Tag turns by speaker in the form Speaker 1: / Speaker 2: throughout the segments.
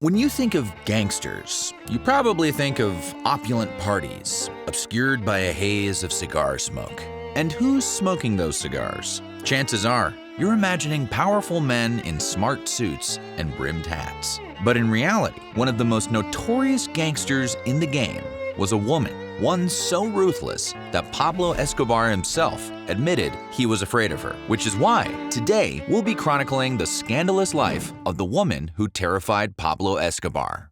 Speaker 1: When you think of gangsters, you probably think of opulent parties, obscured by a haze of cigar smoke. And who's smoking those cigars? Chances are, you're imagining powerful men in smart suits and brimmed hats. But in reality, one of the most notorious gangsters in the game was a woman, one so ruthless that Pablo Escobar himself admitted he was afraid of her, which is why today we'll be chronicling the scandalous life of the woman who terrified Pablo Escobar.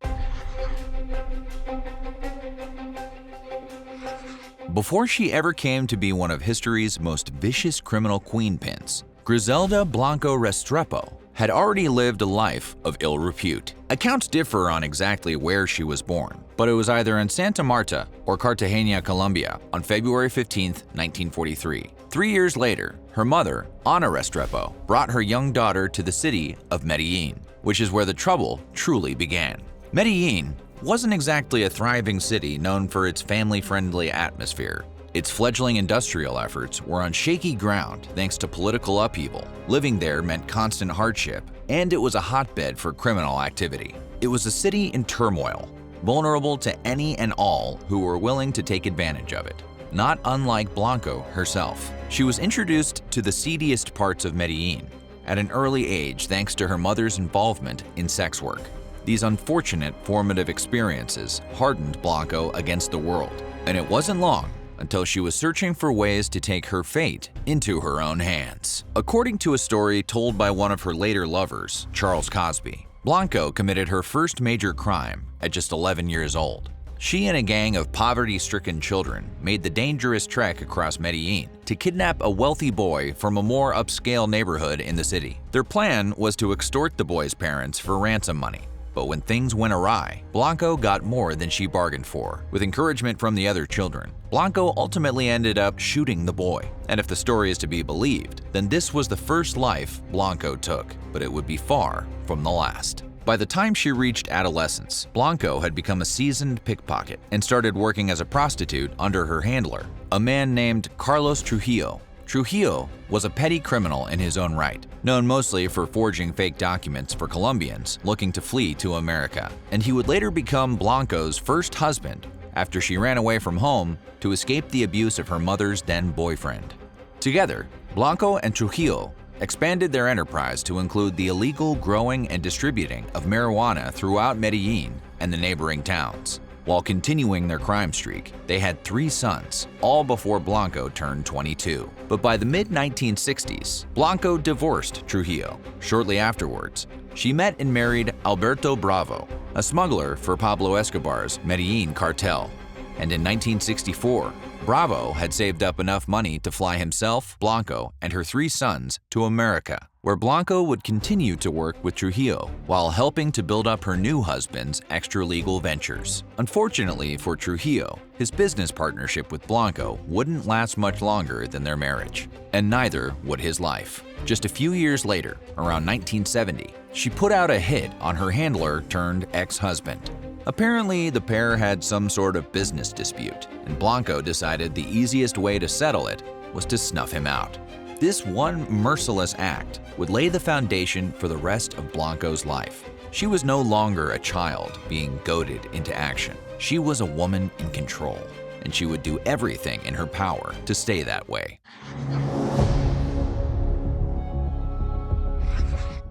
Speaker 1: Before she ever came to be one of history's most vicious criminal queenpins, Griselda Blanco Restrepo had already lived a life of ill repute. Accounts differ on exactly where she was born, but it was either in Santa Marta or Cartagena, Colombia on February 15, 1943. 3 years later, her mother, Ana Restrepo, brought her young daughter to the city of Medellin, which is where the trouble truly began. Medellin wasn't exactly a thriving city known for its family-friendly atmosphere. Its fledgling industrial efforts were on shaky ground thanks to political upheaval. Living there meant constant hardship, and it was a hotbed for criminal activity. It was a city in turmoil, vulnerable to any and all who were willing to take advantage of it. Not unlike Blanco herself, she was introduced to the seediest parts of Medellin at an early age thanks to her mother's involvement in sex work. These unfortunate formative experiences hardened Blanco against the world, and it wasn't long until she was searching for ways to take her fate into her own hands. According to a story told by one of her later lovers, Charles Cosby, Blanco committed her first major crime at just 11 years old. She and a gang of poverty-stricken children made the dangerous trek across Medellin to kidnap a wealthy boy from a more upscale neighborhood in the city. Their plan was to extort the boy's parents for ransom money. But when things went awry, Blanco got more than she bargained for. With encouragement from the other children, Blanco ultimately ended up shooting the boy. And if the story is to be believed, then this was the first life Blanco took, but it would be far from the last. By the time she reached adolescence, Blanco had become a seasoned pickpocket and started working as a prostitute under her handler, a man named Carlos Trujillo. Trujillo was a petty criminal in his own right, known mostly for forging fake documents for Colombians looking to flee to America, and he would later become Blanco's first husband after she ran away from home to escape the abuse of her mother's then boyfriend. Together, Blanco and Trujillo expanded their enterprise to include the illegal growing and distributing of marijuana throughout Medellin and the neighboring towns. While continuing their crime streak, they had 3 sons, all before Blanco turned 22. But by the mid-1960s, Blanco divorced Trujillo. Shortly afterwards, she met and married Alberto Bravo, a smuggler for Pablo Escobar's Medellin cartel. And in 1964, Bravo had saved up enough money to fly himself, Blanco, and her 3 sons to America, where Blanco would continue to work with Trujillo while helping to build up her new husband's extra-legal ventures. Unfortunately for Trujillo, his business partnership with Blanco wouldn't last much longer than their marriage, and neither would his life. Just a few years later, around 1970, she put out a hit on her handler turned ex-husband. Apparently, the pair had some sort of business dispute, and Blanco decided the easiest way to settle it was to snuff him out. This one merciless act would lay the foundation for the rest of Blanco's life. She was no longer a child being goaded into action. She was a woman in control, and she would do everything in her power to stay that way.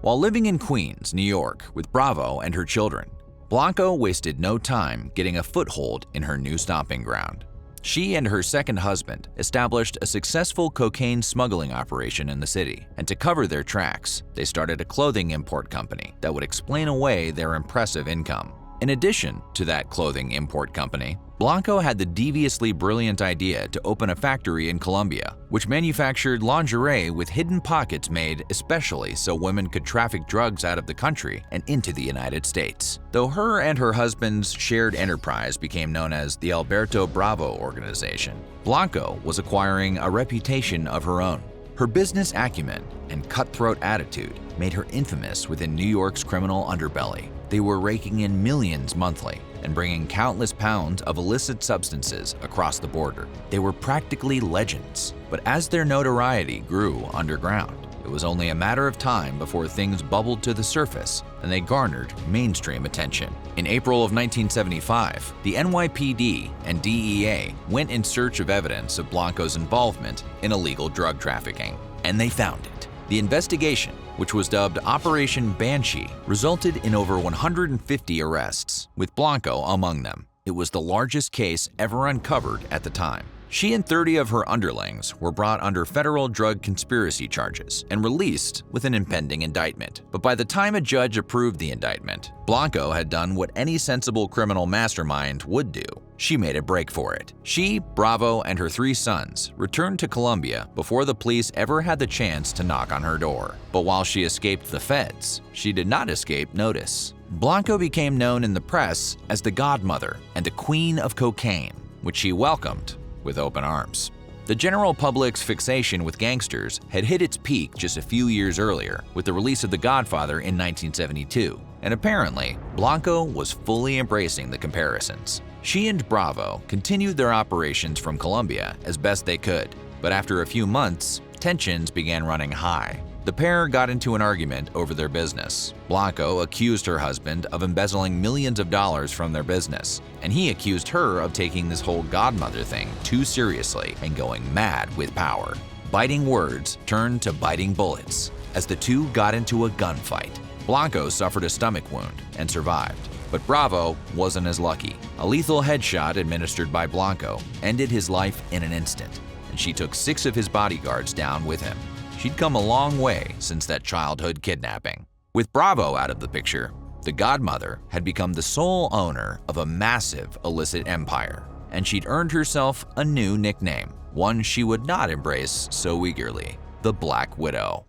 Speaker 1: While living in Queens, New York, with Bravo and her children, Blanco wasted no time getting a foothold in her new stomping ground. She and her second husband established a successful cocaine smuggling operation in the city, and to cover their tracks, they started a clothing import company that would explain away their impressive income. In addition to that clothing import company, Blanco had the deviously brilliant idea to open a factory in Colombia, which manufactured lingerie with hidden pockets made especially so women could traffic drugs out of the country and into the United States. Though her and her husband's shared enterprise became known as the Alberto Bravo organization, Blanco was acquiring a reputation of her own. Her business acumen and cutthroat attitude made her infamous within New York's criminal underbelly. They were raking in millions monthly and bringing countless pounds of illicit substances across the border. They were practically legends. But as their notoriety grew underground, It was only a matter of time before things bubbled to the surface and they garnered mainstream attention. In April of 1975, the NYPD and DEA went in search of evidence of Blanco's involvement in illegal drug trafficking, and they found it. The investigation, which was dubbed Operation Banshee, resulted in over 150 arrests, with Blanco among them. It was the largest case ever uncovered at the time. She and 30 of her underlings were brought under federal drug conspiracy charges and released with an impending indictment. But by the time a judge approved the indictment, Blanco had done what any sensible criminal mastermind would do. She made a break for it. She, Bravo, and her 3 sons returned to Colombia before the police ever had the chance to knock on her door. But while she escaped the feds, she did not escape notice. Blanco became known in the press as the Godmother and the Queen of Cocaine, which she welcomed with open arms. The general public's fixation with gangsters had hit its peak just a few years earlier with the release of The Godfather in 1972, and apparently, Blanco was fully embracing the comparisons. She and Bravo continued their operations from Colombia as best they could, but after a few months, tensions began running high. The pair got into an argument over their business. Blanco accused her husband of embezzling millions of dollars from their business, and he accused her of taking this whole Godmother thing too seriously and going mad with power. Biting words turned to biting bullets as the two got into a gunfight. Blanco suffered a stomach wound and survived, but Bravo wasn't as lucky. A lethal headshot administered by Blanco ended his life in an instant, and she took 6 of his bodyguards down with him. She'd come a long way since that childhood kidnapping. With Bravo out of the picture, the Godmother had become the sole owner of a massive illicit empire, and she'd earned herself a new nickname, one she would not embrace so eagerly: the Black Widow.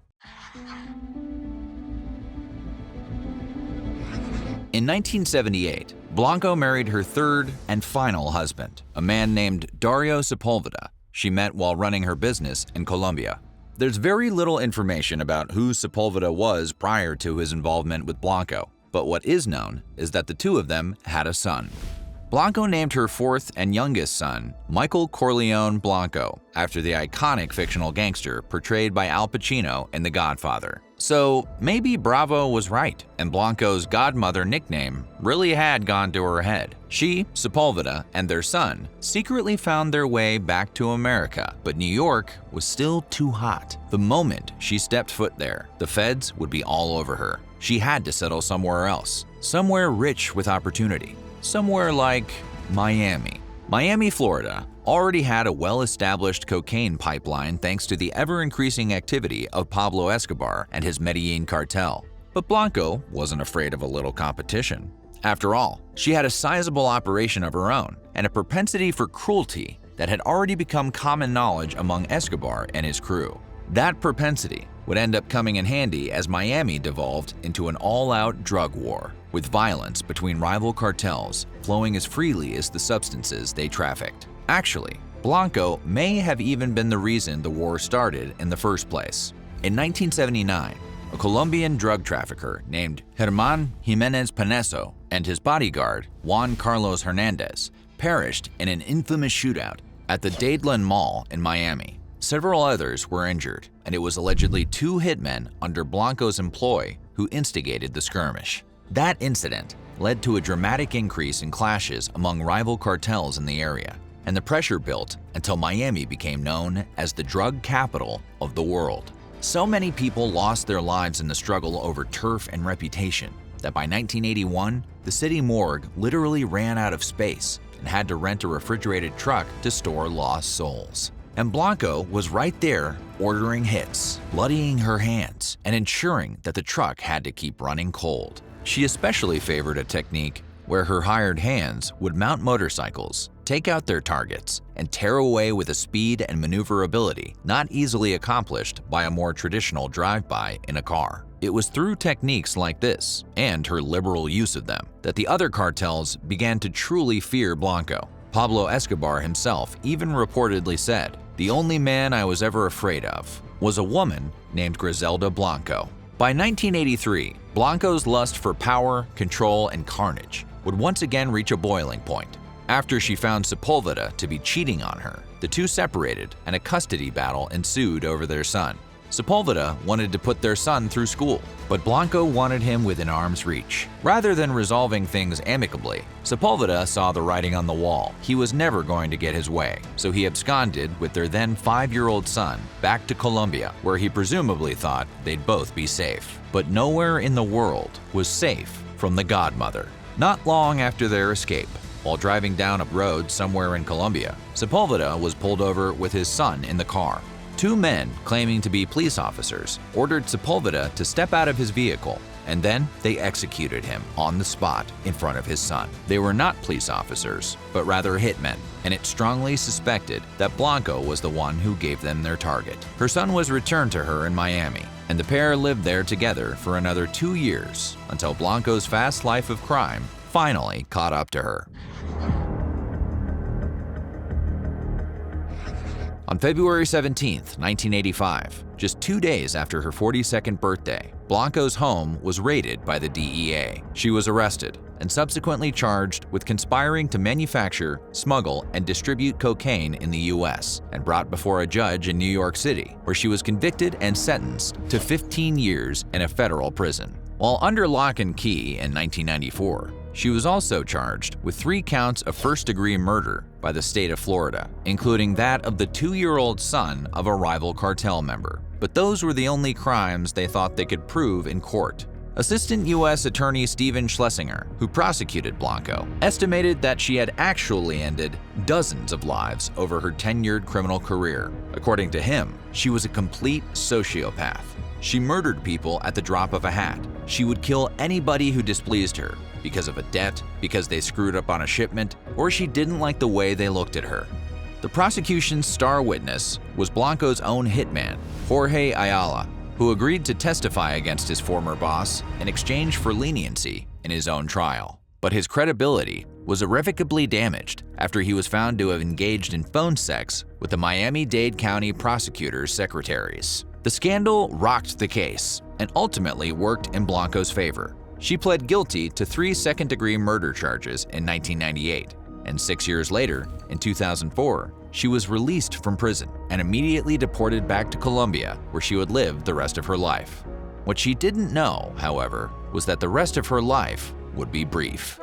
Speaker 1: In 1978, Blanco married her 3rd and final husband, a man named Dario Sepulveda. She met while running her business in Colombia. There's very little information about who Sepulveda was prior to his involvement with Blanco, but what is known is that the two of them had a son. Blanco named her 4th and youngest son Michael Corleone Blanco, after the iconic fictional gangster portrayed by Al Pacino in The Godfather. So maybe Bravo was right, and Blanco's Godmother nickname really had gone to her head. She, Sepulveda, and their son secretly found their way back to America, but New York was still too hot. The moment she stepped foot there, the feds would be all over her. She had to settle somewhere else, somewhere rich with opportunity, somewhere like Miami. Miami, Florida, already had a well-established cocaine pipeline thanks to the ever-increasing activity of Pablo Escobar and his Medellin cartel. But Blanco wasn't afraid of a little competition. After all, she had a sizable operation of her own and a propensity for cruelty that had already become common knowledge among Escobar and his crew. That propensity would end up coming in handy as Miami devolved into an all-out drug war, with violence between rival cartels flowing as freely as the substances they trafficked. Actually, Blanco may have even been the reason the war started in the first place. In 1979, a Colombian drug trafficker named Germán Jiménez Paneso and his bodyguard, Juan Carlos Hernandez, perished in an infamous shootout at the Dadeland Mall in Miami. Several others were injured, and it was allegedly 2 hitmen under Blanco's employ who instigated the skirmish. That incident led to a dramatic increase in clashes among rival cartels in the area, and the pressure built until Miami became known as the drug capital of the world. So many people lost their lives in the struggle over turf and reputation that by 1981, the city morgue literally ran out of space and had to rent a refrigerated truck to store lost souls. And Blanco was right there ordering hits, bloodying her hands, and ensuring that the truck had to keep running cold. She especially favored a technique where her hired hands would mount motorcycles, take out their targets, and tear away with a speed and maneuverability not easily accomplished by a more traditional drive-by in a car. It was through techniques like this, and her liberal use of them, that the other cartels began to truly fear Blanco. Pablo Escobar himself even reportedly said, "The only man I was ever afraid of was a woman named Griselda Blanco." By 1983, Blanco's lust for power, control, and carnage would once again reach a boiling point. After she found Sepulveda to be cheating on her, the two separated and a custody battle ensued over their son. Sepulveda wanted to put their son through school, but Blanco wanted him within arm's reach. Rather than resolving things amicably, Sepulveda saw the writing on the wall. He was never going to get his way, so he absconded with their then 5-year-old son back to Colombia, where he presumably thought they'd both be safe. But nowhere in the world was safe from the Godmother. Not long after their escape, while driving down a road somewhere in Colombia, Sepulveda was pulled over with his son in the car. 2 men, claiming to be police officers, ordered Sepulveda to step out of his vehicle, and then they executed him on the spot in front of his son. They were not police officers, but rather hitmen, and it's strongly suspected that Blanco was the one who gave them their target. Her son was returned to her in Miami, and the pair lived there together for another 2 years until Blanco's fast life of crime finally caught up to her. On February 17, 1985, just 2 days after her 42nd birthday, Blanco's home was raided by the DEA. She was arrested and subsequently charged with conspiring to manufacture, smuggle, and distribute cocaine in the U.S. and brought before a judge in New York City, where she was convicted and sentenced to 15 years in a federal prison. While under lock and key in 1994, she was also charged with 3 counts of first-degree murder by the state of Florida, including that of the 2-year-old son of a rival cartel member. But those were the only crimes they thought they could prove in court. Assistant U.S. Attorney Stephen Schlesinger, who prosecuted Blanco, estimated that she had actually ended dozens of lives over her tenured criminal career. According to him, she was a complete sociopath. She murdered people at the drop of a hat. She would kill anybody who displeased her, because of a debt, because they screwed up on a shipment, or she didn't like the way they looked at her. The prosecution's star witness was Blanco's own hitman, Jorge Ayala, who agreed to testify against his former boss in exchange for leniency in his own trial. But his credibility was irrevocably damaged after he was found to have engaged in phone sex with the Miami-Dade County prosecutor's secretaries. The scandal rocked the case and ultimately worked in Blanco's favor. She pled guilty to 3 second-degree murder charges in 1998, and 6 years later, in 2004, she was released from prison and immediately deported back to Colombia, where she would live the rest of her life. What she didn't know, however, was that the rest of her life would be brief.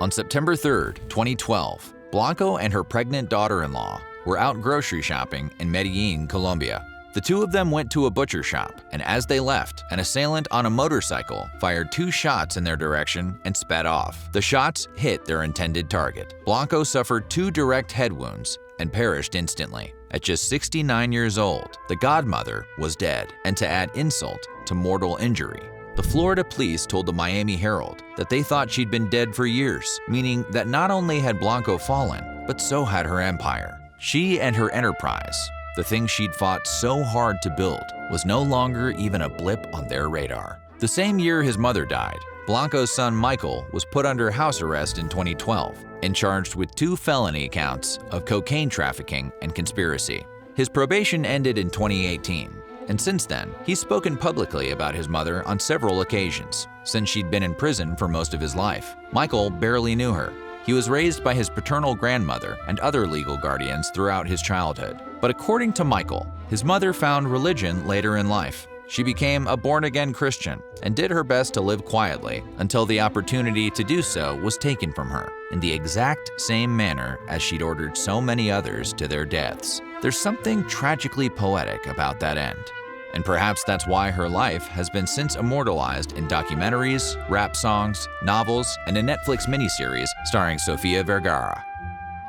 Speaker 1: On September 3, 2012, Blanco and her pregnant daughter-in-law were out grocery shopping in Medellin, Colombia. The 2 of them went to a butcher shop, and as they left, an assailant on a motorcycle fired 2 shots in their direction and sped off. The shots hit their intended target. Blanco suffered 2 direct head wounds and perished instantly. At just 69 years old, the Godmother was dead, and to add insult to mortal injury, the Florida police told the Miami Herald that they thought she'd been dead for years, meaning that not only had Blanco fallen, but so had her empire. She and her enterprise, the thing she'd fought so hard to build, was no longer even a blip on their radar. The same year his mother died, Blanco's son Michael was put under house arrest in 2012 and charged with 2 felony counts of cocaine trafficking and conspiracy. His probation ended in 2018, and since then, he's spoken publicly about his mother on several occasions. Since she'd been in prison for most of his life, Michael barely knew her. He was raised by his paternal grandmother and other legal guardians throughout his childhood. But according to Michael, his mother found religion later in life. She became a born-again Christian and did her best to live quietly until the opportunity to do so was taken from her, in the exact same manner as she'd ordered so many others to their deaths. There's something tragically poetic about that end. And perhaps that's why her life has been since immortalized in documentaries, rap songs, novels, and a Netflix miniseries starring Sofia Vergara.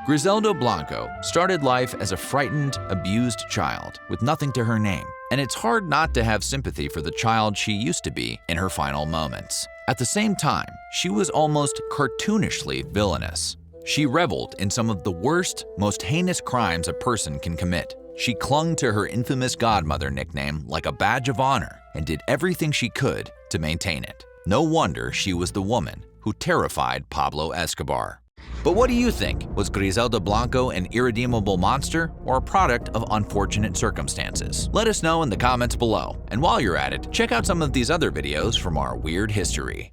Speaker 1: Griselda Blanco started life as a frightened, abused child with nothing to her name, and it's hard not to have sympathy for the child she used to be in her final moments. At the same time, she was almost cartoonishly villainous. She reveled in some of the worst, most heinous crimes a person can commit. She clung to her infamous Godmother nickname like a badge of honor and did everything she could to maintain it. No wonder she was the woman who terrified Pablo Escobar. But what do you think? Was Griselda Blanco an irredeemable monster or a product of unfortunate circumstances? Let us know in the comments below. And while you're at it, check out some of these other videos from our weird history.